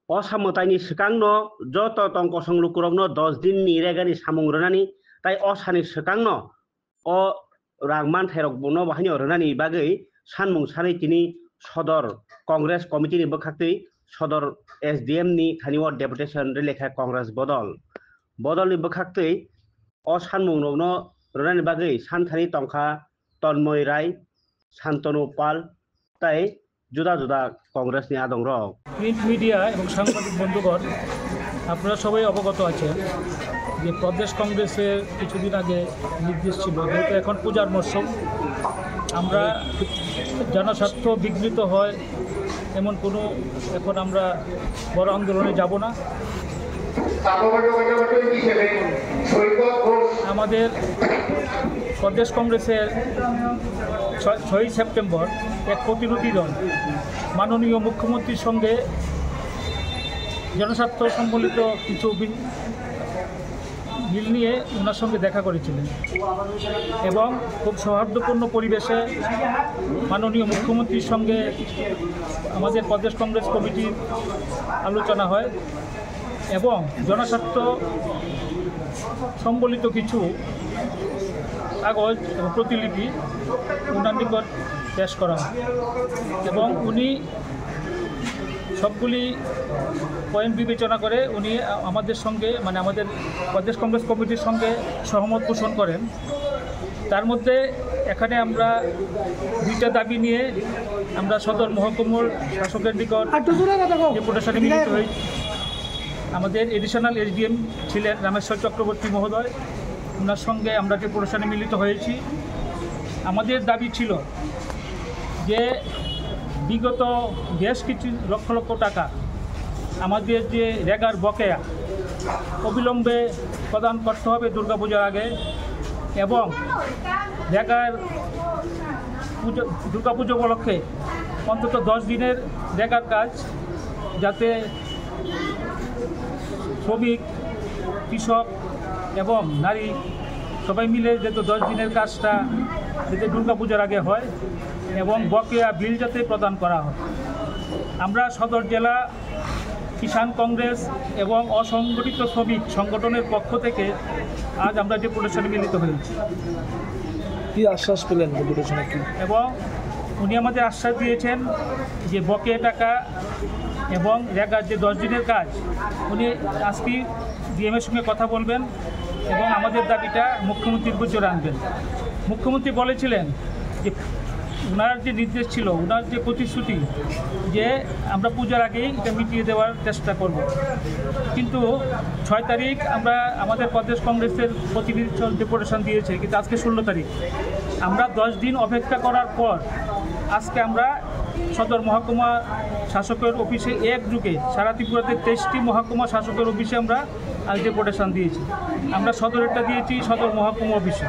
असामतायनि सिगांनो जत टंक संलुकुरनो 10 दिननि रेगानि सामुं रनानि ताइ असानि सिगांनो अ रागमान थायरक बनो बाहायनो रनानि बागै सानमुं सानै तिनि सदर कांग्रेस कमिटिनि बखाक्तै सदर एसडीएम नि थानिव डेपुटेशन रिलेखा कांग्रेस बदलनि बखाक्तै अ सानमुं रनो रनानि बागै सानथानि टंका तन्मय राय शान्तनु पाल ताइ जुदा जुदा कांग्रेसनि आदं रक প্রিন্ট মিডিয়া এবং সাংবাদিক বন্ধুগণ, আপনারা সবাই অবগত আছেন যে প্রদেশ কংগ্রেসের কিছুদিন আগে নির্দেশ ছিল, যেহেতু এখন পূজার মরশুম, আমরা জনস্বার্থ বিঘ্নিত হয় এমন কোনো এখন আমরা বড় আন্দোলনে যাব না। আমাদের প্রদেশ কংগ্রেসের 6ই সেপ্টেম্বর এক প্রতিনিধি দল মাননীয় মুখ্যমন্ত্রীর সঙ্গে জনস্বার্থ সম্বলিত কিছু বিল নিয়ে ওনার সঙ্গে দেখা করেছিলেন এবং খুব সৌহার্দ্যপূর্ণ পরিবেশে মাননীয় মুখ্যমন্ত্রীর সঙ্গে আমাদের প্রদেশ কংগ্রেস কমিটির আলোচনা হয় এবং জনস্বার্থ সম্বলিত কিছু কাগজ এবং প্রতিলিপি ওনার নিকট পেশ করা হয় এবং উনি সবগুলি পয়েন্ট বিবেচনা করে উনি আমাদের সঙ্গে মানে আমাদের প্রদেশ কংগ্রেস কমিটির সঙ্গে সহমত পোষণ করেন। তার মধ্যে এখানে আমরা 2টা দাবি নিয়ে আমরা সদর মহকুমার শাসকের নিকট ডেপুটেশনে মিলিত হই। আমাদের এডিশনাল এসডিএম ছিলেন রামেশ্বর চক্রবর্তী মহোদয়, ওনার সঙ্গে আমরা ডেপুটেশনে মিলিত হয়েছি। আমাদের দাবি ছিল যে বিগত বেশ কিছু লক্ষ লক্ষ টাকা আমাদের যে রেগার বকেয়া অবিলম্বে প্রদান করতে হবে দুর্গাপূজার আগে এবং রেগার দুর্গাপুজো উপলক্ষে অন্তত 10 দিনের রেগার কাজ যাতে শ্রমিক, কৃষক এবং নারী সবাই মিলে যাতে 10 দিনের কাজটা যাতে দুর্গাপূজার আগে হয় এবং বকেয়া বিল যাতে প্রদান করা হয়। আমরা সদর জেলা কিষাণ কংগ্রেস এবং অসংগঠিত শ্রমিক সংগঠনের পক্ষ থেকে আজ আমরা ডেপুটেশনে মিলিত হয়েছি। কি আশ্বাস পেলেন ডেপুটেশনে কি? এবং উনি আমাদের আশ্বাস দিয়েছেন যে বকেয়া টাকা এবং রেগার যে 10 দিনের কাজ উনি আজকে ডিএমের সঙ্গে কথা বলবেন এবং আমাদের দাবিটা মুখ্যমন্ত্রীর গোচরে আনবেন। মুখ্যমন্ত্রী বলেছিলেন যে ওনার যে নির্দেশ ছিল, ওনার যে প্রতিশ্রুতি যে আমরা পূজার আগেই এটা মিটিয়ে দেওয়ার চেষ্টা করব, কিন্তু 6 তারিখ আমরা আমাদের প্রদেশ কংগ্রেসের প্রতিনিধি ডেপুটেশন দিয়েছে, কিন্তু আজকে 16 তারিখ। আমরা 10 দিন অপেক্ষা করার পর আজকে আমরা সদর মহকুমা শাসকের অফিসে একযোগে সারা ত্রিপুরাতে 23টি মহকুমা শাসকের অফিসে আমরা আজ ডেপুটেশন দিয়েছি। আমরা সদরেরটা দিয়েছি সদর মহকুমা অফিসে।